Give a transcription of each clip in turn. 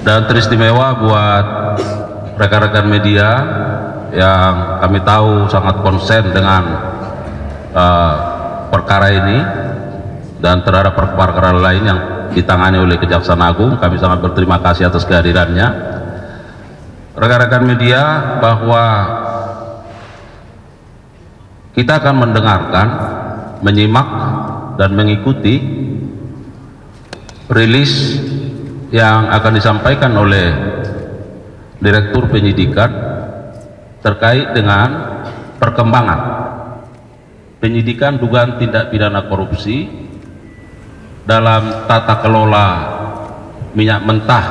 Dan teristimewa buat rekan-rekan media yang kami tahu sangat konsen dengan perkara ini dan terhadap perkara lain yang ditangani oleh Kejaksaan Agung. Kami sangat berterima kasih atas kehadirannya. Rekan-rekan media, bahwa kita akan mendengarkan, menyimak dan mengikuti rilis yang akan disampaikan oleh Direktur Penyidikan terkait dengan perkembangan penyidikan dugaan tindak pidana korupsi dalam tata kelola minyak mentah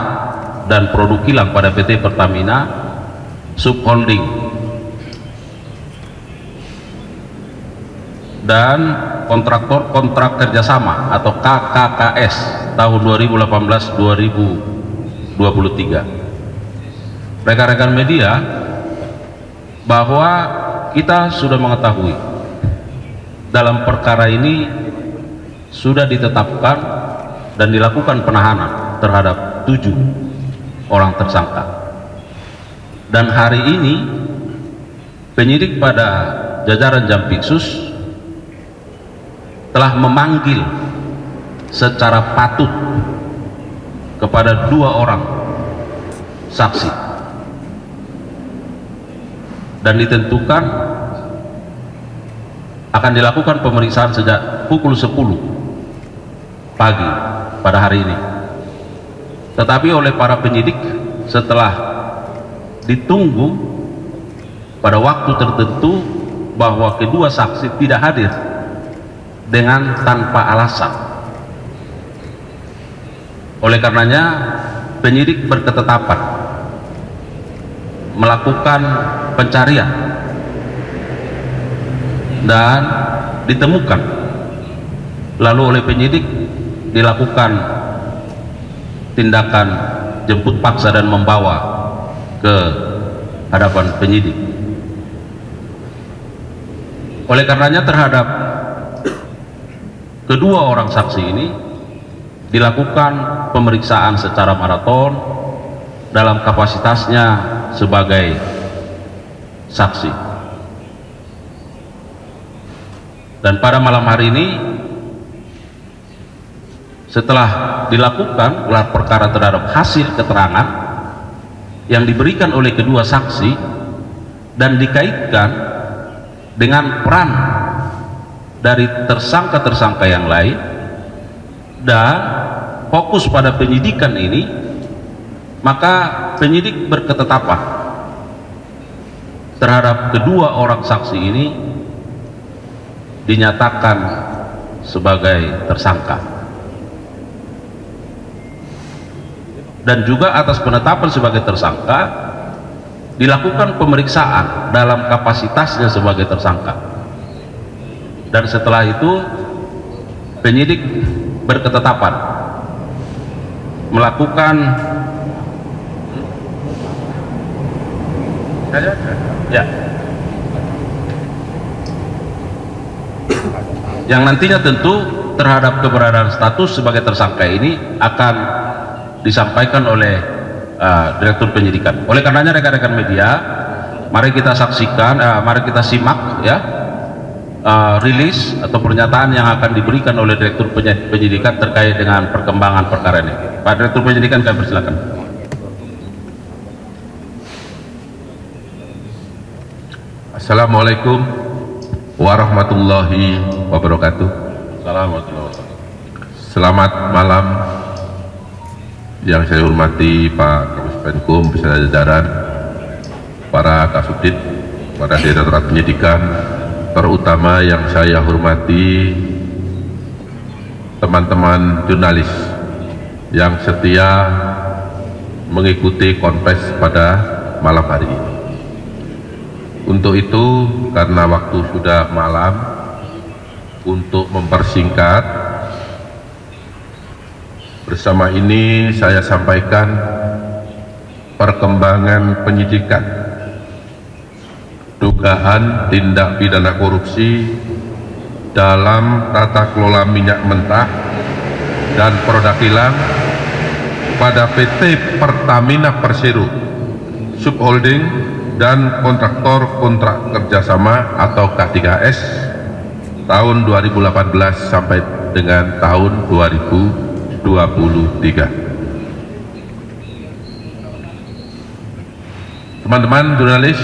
dan produk kilang pada PT Pertamina Subholding dan kontraktor kontrak kerjasama atau KKKS tahun 2018-2023. Rekan-rekan media, bahwa kita sudah mengetahui dalam perkara ini sudah ditetapkan dan dilakukan penahanan terhadap 7 orang tersangka, dan hari ini penyidik pada jajaran Jampitsus telah memanggil secara patut kepada 2 orang saksi, dan ditentukan akan dilakukan pemeriksaan sejak pukul 10 pagi pada hari ini. Tetapi oleh para penyidik, setelah ditunggu pada waktu tertentu bahwa kedua saksi tidak hadir dengan tanpa alasan, oleh karenanya penyidik berketetapan melakukan pencarian dan ditemukan, lalu oleh penyidik dilakukan tindakan jemput paksa dan membawa ke hadapan penyidik. Oleh karenanya terhadap kedua orang saksi ini dilakukan pemeriksaan secara maraton dalam kapasitasnya sebagai saksi. Dan pada malam hari ini, setelah dilakukan gelar perkara terhadap hasil keterangan yang diberikan oleh kedua saksi dan dikaitkan dengan peran dari tersangka-tersangka yang lain, dan fokus pada penyidikan ini, maka penyidik berketetapan terhadap kedua orang saksi ini dinyatakan sebagai tersangka, dan juga atas penetapan sebagai tersangka dilakukan pemeriksaan dalam kapasitasnya sebagai tersangka. Dan setelah itu penyidik berketetapan melakukan yang nantinya tentu terhadap keberadaan status sebagai tersangka ini akan disampaikan oleh Direktur Penyidikan. Oleh karenanya rekan-rekan media, mari kita saksikan, mari kita simak ya rilis atau pernyataan yang akan diberikan oleh Direktur Penyidikan terkait dengan perkembangan perkara ini. Pak Direktur Penyidikan, kami persilakan. Assalamualaikum warahmatullahi wabarakatuh. Assalamualaikum. Selamat malam yang saya hormati Pak Kapus Penkum beserta jajaran, para Kasubdit, para Direktorat Penyidikan, terutama yang saya hormati teman-teman jurnalis yang setia mengikuti konfes pada malam hari ini. Untuk itu, karena waktu sudah malam, untuk mempersingkat, bersama ini saya sampaikan perkembangan penyidikan dugaan tindak pidana korupsi dalam tata kelola minyak mentah dan produk kilang pada PT Pertamina Persero Subholding dan kontraktor kontrak kerjasama atau K3S tahun 2018 sampai dengan tahun 2023. Teman-teman jurnalis,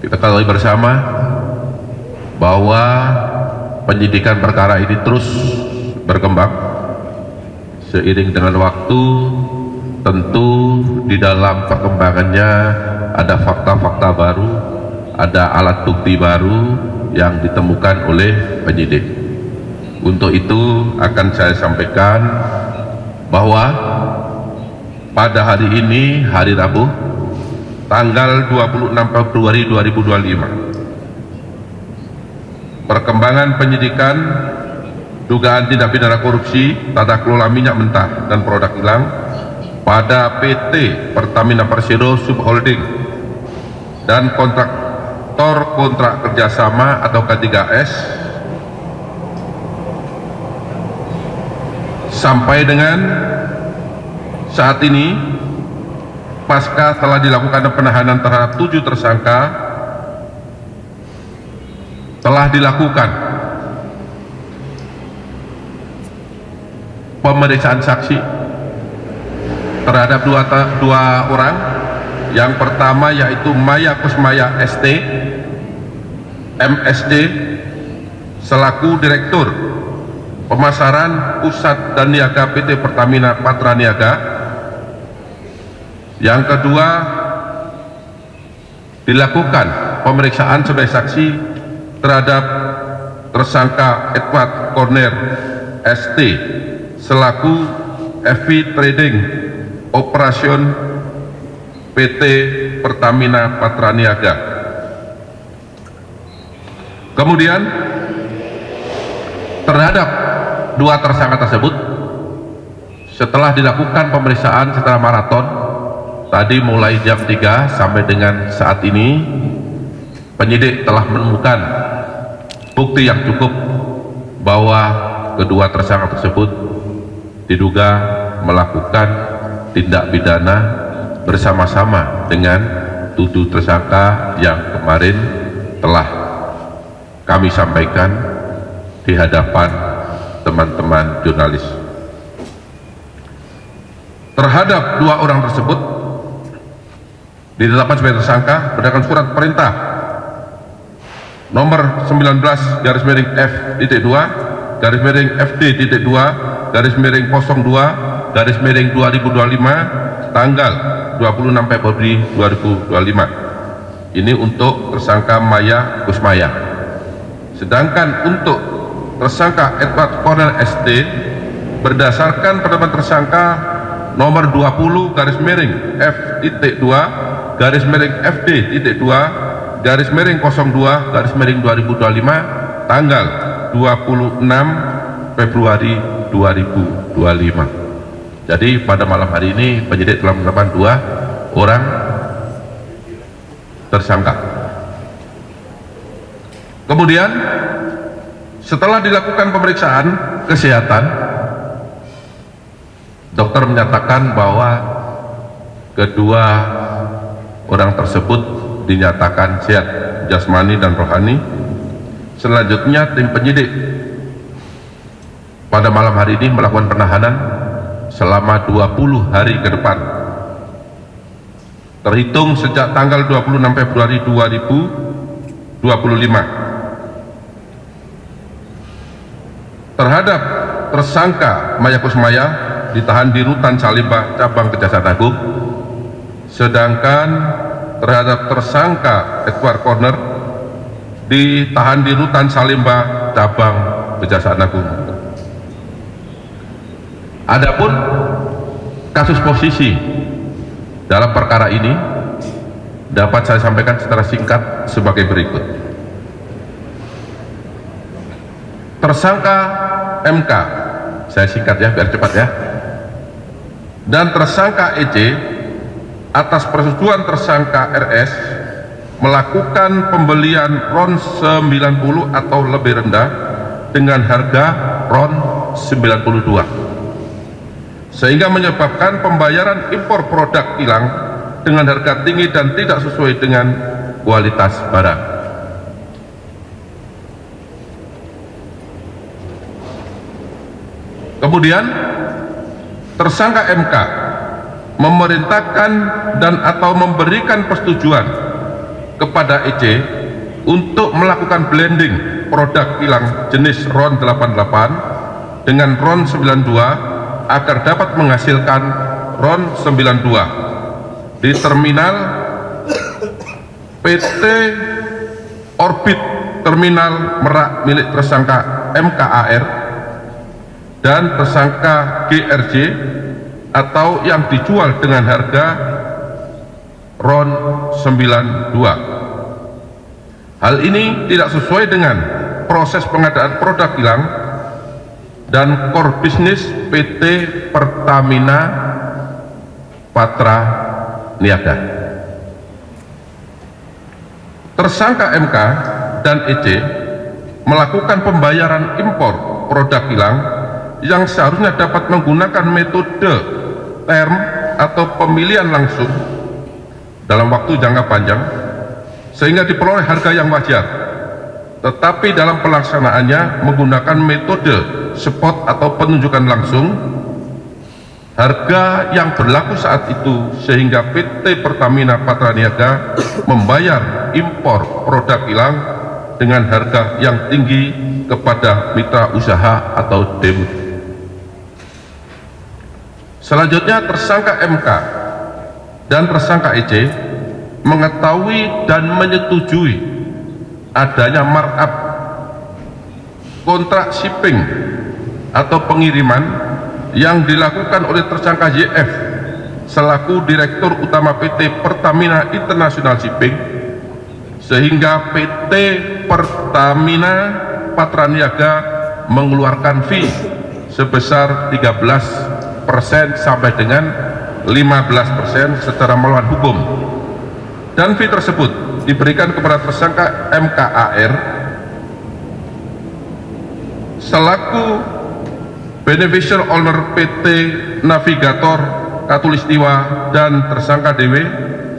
kita ketahui bersama bahwa penyidikan perkara ini terus berkembang seiring dengan waktu. Tentu di dalam perkembangannya ada fakta-fakta baru, ada alat bukti baru yang ditemukan oleh penyidik. Untuk itu akan saya sampaikan bahwa pada hari ini, hari Rabu, tanggal 26 Februari 2025, perkembangan penyidikan dugaan tindak pidana korupsi tata kelola minyak mentah dan produk kilang pada PT Pertamina Persero Subholding dan kontraktor kontrak kerjasama atau K3S sampai dengan saat ini, pasca telah dilakukan penahanan terhadap 7 tersangka, telah dilakukan pemeriksaan saksi terhadap dua orang. Yang pertama yaitu Maya Kusmaya ST MSD selaku Direktur Pemasaran Pusat dan Niaga PT Pertamina Patra Niaga. Yang kedua, dilakukan pemeriksaan sebagai saksi terhadap tersangka Edward Corner ST selaku FV Trading Operation PT Pertamina Patra Niaga. Kemudian terhadap 2 tersangka tersebut, setelah dilakukan pemeriksaan secara maraton tadi mulai jam 3 sampai dengan saat ini, penyidik telah menemukan bukti yang cukup bahwa kedua tersangka tersebut diduga melakukan tindak pidana bersama-sama dengan 7 tersangka yang kemarin telah kami sampaikan di hadapan teman-teman jurnalis. Terhadap 2 orang tersebut ditetapkan sebagai tersangka berdasarkan surat perintah nomor 19-FD-2-02-02-02-2025 tanggal 26 Februari 2025. Ini untuk tersangka Maya Kusmaya. Sedangkan untuk tersangka Edward Cornel ST berdasarkan penetapan tersangka nomor 20-FD-2-02-FD-02-02-2025 tanggal 26 Februari 2025. Jadi pada malam hari ini penyidik telah menetapkan 2 orang tersangka. Kemudian setelah dilakukan pemeriksaan kesehatan, dokter menyatakan bahwa kedua orang tersebut dinyatakan sehat jasmani dan rohani. Selanjutnya tim penyidik pada malam hari ini melakukan penahanan selama 20 hari ke depan terhitung sejak tanggal 26 Februari 2025 terhadap tersangka Maya Kusmaya ditahan di Rutan Salimba Cabang Kejaksaan Agung, sedangkan terhadap tersangka Edward Corner ditahan di Rutan Salimba Cabang Kejaksaan Agung. Adapun kasus posisi dalam perkara ini dapat saya sampaikan secara singkat sebagai berikut. Tersangka MK, saya singkat ya biar cepat ya, dan tersangka EC atas persetujuan tersangka RS melakukan pembelian RON 90 atau lebih rendah dengan harga RON 92 sehingga menyebabkan pembayaran impor produk kilang dengan harga tinggi dan tidak sesuai dengan kualitas barang. Kemudian tersangka MK memerintahkan dan atau memberikan persetujuan kepada EC untuk melakukan blending produk kilang jenis RON 88 dengan RON 92 agar dapat menghasilkan RON 92 di terminal PT Orbit Terminal Merak milik tersangka MKAR dan tersangka GRJ atau yang dijual dengan harga RON 92. Hal ini tidak sesuai dengan proses pengadaan produk kilang dan core bisnis PT Pertamina Patra Niaga. Tersangka MK dan EC melakukan pembayaran impor produk kilang yang seharusnya dapat menggunakan metode term atau pemilihan langsung dalam waktu jangka panjang sehingga diperoleh harga yang wajar, tetapi dalam pelaksanaannya menggunakan metode spot atau penunjukan langsung harga yang berlaku saat itu, sehingga PT Pertamina Patra Niaga membayar impor produk kilang dengan harga yang tinggi kepada mitra usaha atau DEM. Selanjutnya tersangka MK dan tersangka EC mengetahui dan menyetujui adanya markup kontrak shipping atau pengiriman yang dilakukan oleh tersangka YF selaku Direktur Utama PT Pertamina International Shipping, sehingga PT Pertamina Patra Niaga mengeluarkan fee sebesar 13% sampai dengan 15% secara melawan hukum, dan fee tersebut diberikan kepada tersangka MKAR selaku beneficial owner PT Navigator Katulistiwa dan tersangka DW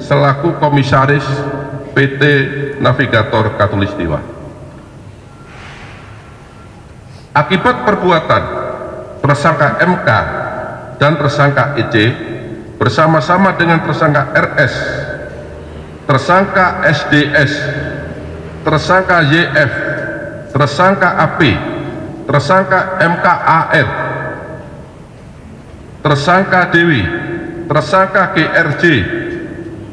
selaku komisaris PT Navigator Katulistiwa. Akibat perbuatan tersangka MK dan tersangka EC bersama-sama dengan tersangka RS, tersangka SDS, tersangka YF, tersangka AP, tersangka MKAR, tersangka Dewi, tersangka GRJ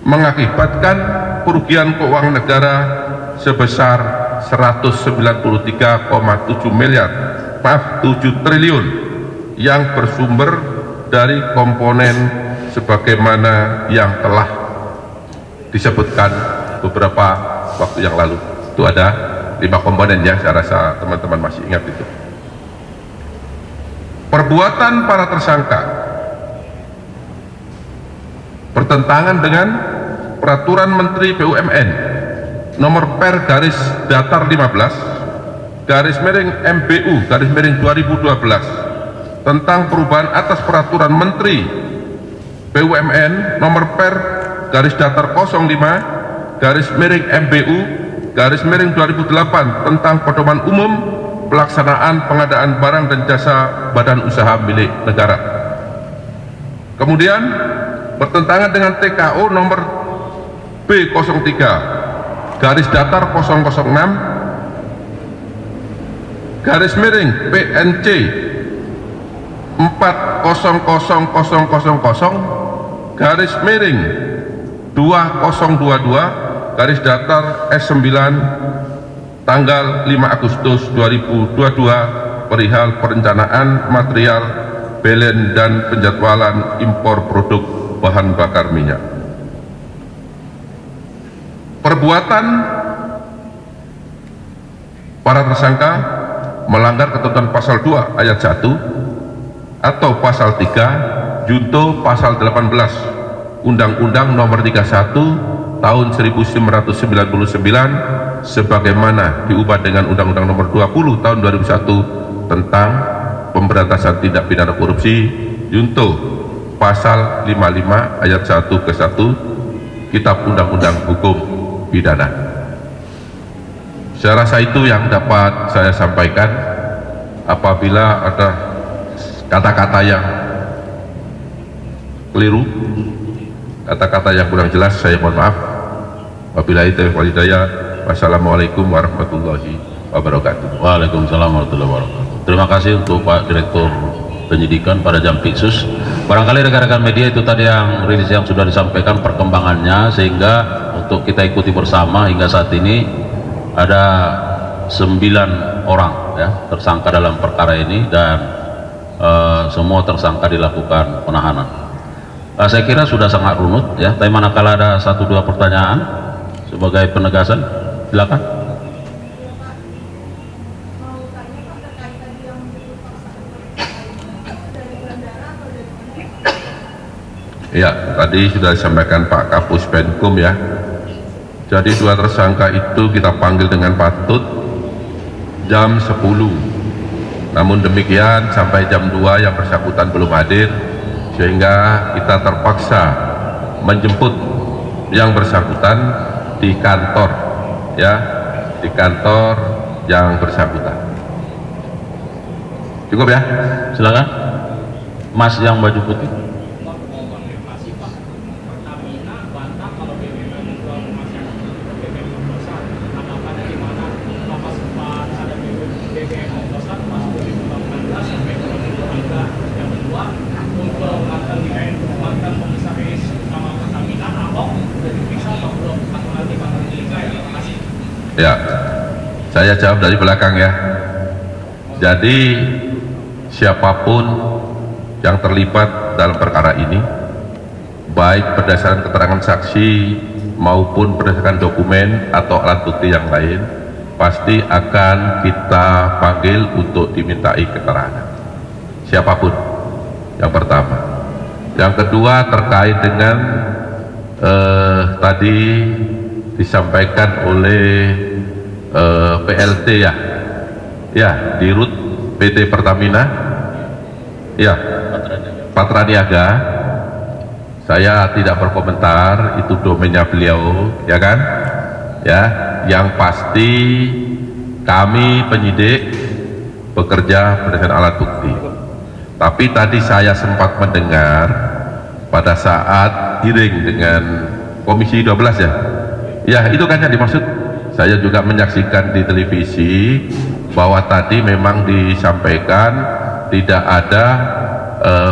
mengakibatkan kerugian keuangan negara sebesar 7 triliun yang bersumber dari komponen sebagaimana yang telah disebutkan beberapa waktu yang lalu. Itu ada 5 komponen ya, saya rasa teman-teman masih ingat itu. Perbuatan para tersangka bertentangan dengan Peraturan Menteri BUMN nomor per garis datar 15 garis miring MBU garis miring 2012 tentang perubahan atas Peraturan Menteri BUMN nomor per garis datar 05 garis miring MBU garis miring 2008 tentang pedoman umum pelaksanaan pengadaan barang dan jasa badan usaha milik negara. Kemudian bertentangan dengan TKO nomor B03 garis datar 006 garis miring PNC 400000 garis miring 2022 garis datar S9 tanggal 5 Agustus 2022 perihal perencanaan material belen dan penjadwalan impor produk bahan bakar minyak. Perbuatan para tersangka melanggar ketentuan pasal 2 ayat 1 atau pasal 3 junto pasal 18 Undang-Undang nomor 31 tahun 1999 sebagaimana diubah dengan Undang-Undang nomor 20 tahun 2001 tentang pemberantasan tindak pidana korupsi junto pasal 55 ayat 1 ke 1 Kitab Undang-Undang Hukum Pidana. Saya rasa itu yang dapat saya sampaikan. Apabila ada kata-kata yang keliru, kata-kata yang kurang jelas, saya mohon maaf. Wabillahi taufiq wal hidayah. Wassalamualaikum warahmatullahi wabarakatuh. Waalaikumsalam warahmatullahi wabarakatuh. Terima kasih untuk Pak Direktur Penyidikan pada Jampitsus. Barangkali rekan-rekan media itu tadi yang rilis yang sudah disampaikan perkembangannya, sehingga untuk kita ikuti bersama hingga saat ini ada 9 orang ya tersangka dalam perkara ini, dan semua tersangka dilakukan penahanan. Saya kira sudah sangat runut ya, tapi manakala ada 1-2 pertanyaan sebagai penegasan, silakan. Ya, tadi sudah disampaikan Pak Kapus Penkum ya. Jadi 2 tersangka itu kita panggil dengan patut jam 10. Namun demikian sampai jam 2 yang bersangkutan belum hadir, sehingga kita terpaksa menjemput yang bersangkutan di kantor ya, di kantor yang bersangkutan. Cukup ya? Silakan Mas yang baju putih. Ya, saya jawab dari belakang ya. Jadi siapapun yang terlibat dalam perkara ini, baik berdasarkan keterangan saksi maupun berdasarkan dokumen atau alat bukti yang lain, pasti akan kita panggil untuk dimintai keterangan. Siapapun, yang pertama. Yang kedua terkait dengan tadi disampaikan oleh PLT ya di RUT PT Pertamina ya, Patraniaga. Saya tidak berkomentar, itu domainnya beliau ya kan ya. Yang pasti kami penyidik bekerja berdasarkan alat bukti. Tapi tadi saya sempat mendengar pada saat hearing dengan Komisi 12 ya. Ya, itu kan yang dimaksud. Saya juga menyaksikan di televisi bahwa tadi memang disampaikan tidak ada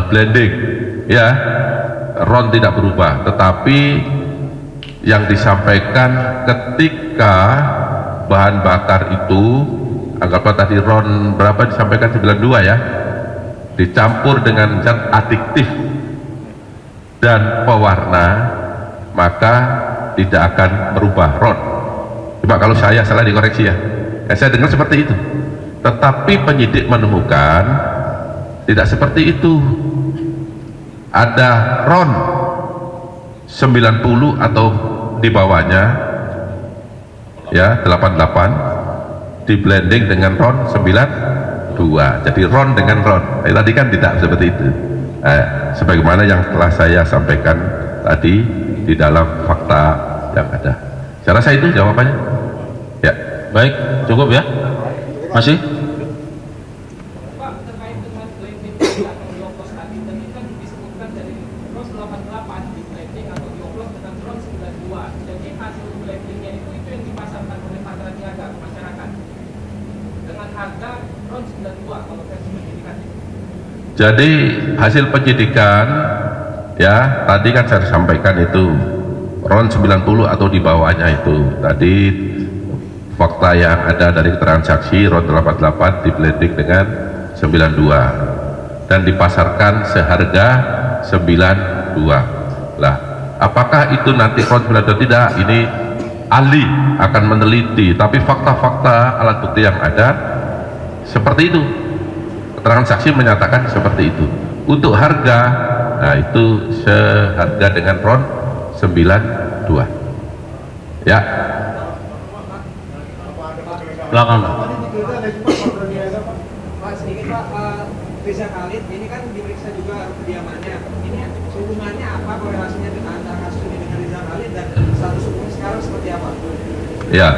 blending ya, RON tidak berubah, tetapi yang disampaikan ketika bahan bakar itu, anggaplah tadi RON berapa disampaikan 92 ya, dicampur dengan zat adiktif dan pewarna, maka tidak akan merubah RON. Coba kalau saya salah dikoreksi ya. Saya dengar seperti itu. Tetapi penyidik menemukan tidak seperti itu. Ada RON 90 atau di bawahnya ya, 88 di blending dengan RON 92. Jadi RON dengan RON. Tadi kan tidak seperti itu. Sebagaimana yang telah saya sampaikan tadi di dalam fakta yang ada. Saya rasa itu jawabannya. Ya. Baik, cukup ya. Masih? Pak, terkait dengan blending atau dioplos tadi kan disebutkan dari RON 88 di blending atau dioplos dengan RON 92. Jadi hasil blendingnya itu yang dipasarkan oleh Patraniaga ke masyarakat dengan harga RON 92 kalau versi penyidikan. Jadi hasil penyidikan ya, tadi kan saya sampaikan itu RON 90 atau di bawahnya itu. Tadi fakta yang ada dari keterangan saksi RON 88 di blending dengan 92 dan dipasarkan seharga 92. Lah, apakah itu nanti RON 92 tidak? Ini ahli akan meneliti, tapi fakta-fakta alat bukti yang ada seperti itu. Keterangan saksi menyatakan seperti itu. Untuk harga, nah itu seharga dengan RON 92 ya. Silakan. Pak, sedikit Pak, Reza Khalid ini kan diperiksa juga kediamannya. Ini hubungannya apa, korelasinya dengan antara kasus ini dengan Rizal Khalid dan status hukum sekarang seperti apa? Ya,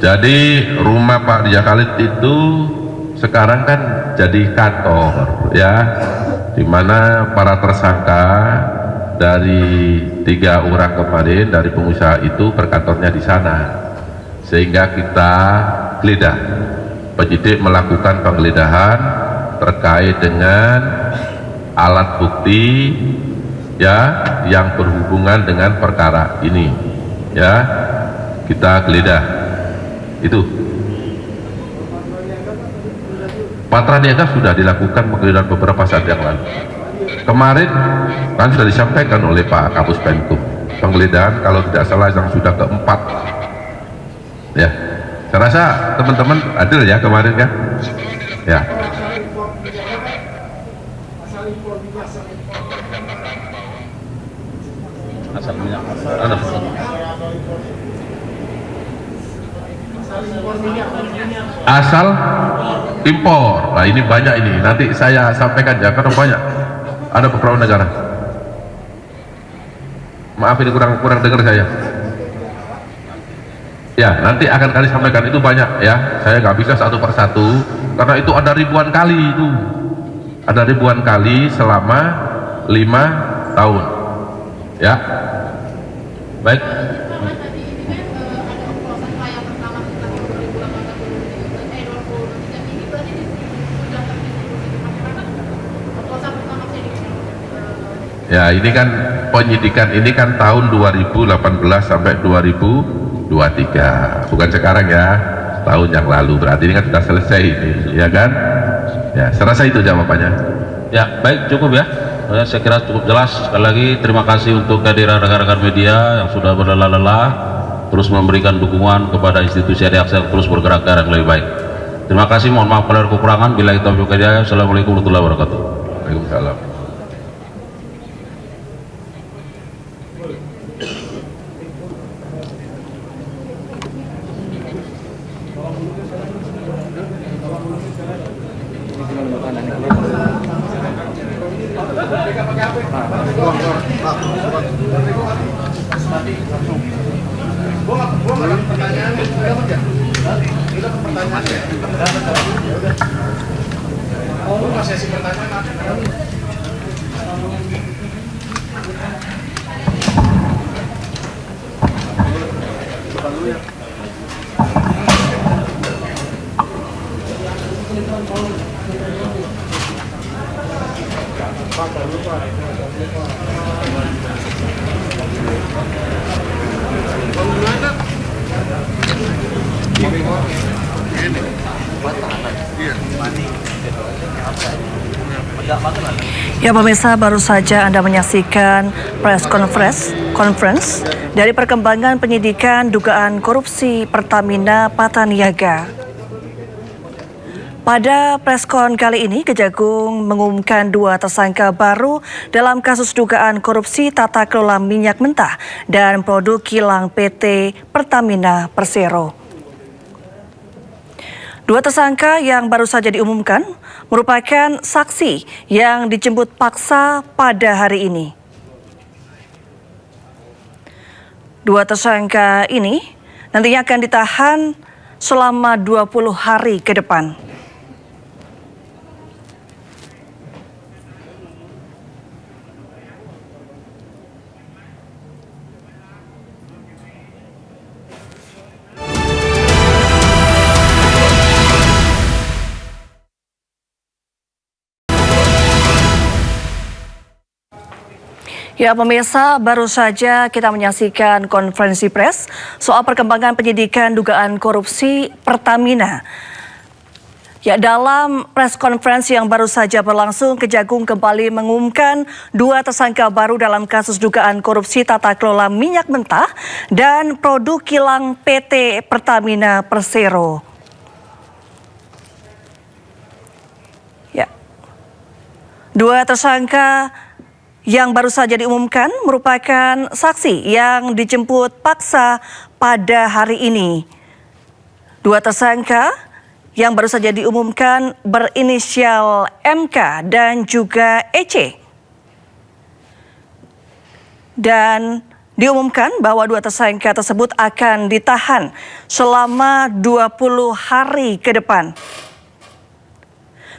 jadi rumah Pak Rizal Khalid itu sekarang kan jadi kantor, ya, di mana para tersangka dari 3 orang kemarin dari pengusaha itu berkantornya di sana, sehingga kita geledah, penyidik melakukan penggeledahan terkait dengan alat bukti, ya, yang berhubungan dengan perkara ini, ya, kita geledah itu. Patra niaga sudah dilakukan penggeledahan beberapa saat yang lalu. Kemarin kan sudah disampaikan oleh Pak Kapus Penkum, penggeledahan kalau tidak salah yang sudah keempat, ya. Saya rasa teman-teman adil ya kemarin kan, ya. Asal minyak Asal impor. Nah ini banyak ini, nanti saya sampaikan ya, karena banyak, ada beberapa negara. Maaf ini kurang dengar saya. Ya, nanti akan kami sampaikan, itu banyak ya. Saya nggak bisa satu persatu karena itu ada ribuan kali itu. Ada ribuan kali selama 5 tahun. Ya. Baik. Ya, ini kan penyidikan ini kan tahun 2018 sampai 2023, bukan sekarang ya, tahun yang lalu, berarti ini kan sudah selesai ini, ya kan? Ya, saya rasa itu jawabannya. Ya, baik, cukup ya. Saya kira cukup jelas. Sekali lagi terima kasih untuk kehadiran rekan-rekan media yang sudah berlelah-lelah terus memberikan dukungan kepada institusi Aksel terus bergerak ke arah yang lebih baik. Terima kasih, mohon maaf kalau ada kekurangan. Bila kita berjaya, assalamualaikum warahmatullahi wabarakatuh. Waalaikumsalam. Ya pemirsa, baru saja Anda menyaksikan press conference dari perkembangan penyidikan dugaan korupsi Pertamina Pataniaga. Pada preskon kali ini, Kejagung mengumumkan 2 tersangka baru dalam kasus dugaan korupsi tata kelola minyak mentah dan produk kilang PT Pertamina Persero. 2 tersangka yang baru saja diumumkan merupakan saksi yang dijemput paksa pada hari ini. 2 tersangka ini nantinya akan ditahan selama 20 hari ke depan. Ya pemirsa, baru saja kita menyaksikan konferensi pers soal perkembangan penyidikan dugaan korupsi Pertamina. Ya, dalam press conference yang baru saja berlangsung, Kejagung kembali mengumumkan 2 tersangka baru dalam kasus dugaan korupsi tata kelola minyak mentah dan produk kilang PT Pertamina Persero. Ya, 2 tersangka yang baru saja diumumkan merupakan saksi yang dijemput paksa pada hari ini. 2 tersangka yang baru saja diumumkan berinisial MK dan juga EC. Dan diumumkan bahwa dua tersangka tersebut akan ditahan selama 20 hari ke depan.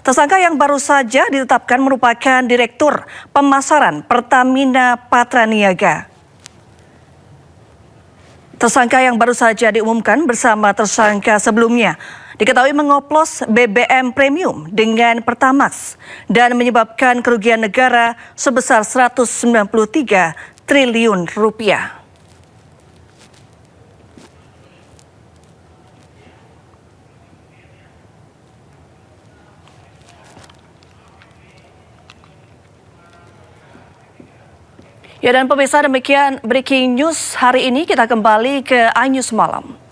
Tersangka yang baru saja ditetapkan merupakan Direktur Pemasaran Pertamina Patraniaga. Tersangka yang baru saja diumumkan bersama tersangka sebelumnya diketahui mengoplos BBM Premium dengan Pertamax dan menyebabkan kerugian negara sebesar 193 triliun rupiah. Ya, dan pemirsa, demikian breaking news hari ini. Kita kembali ke iNews Malam.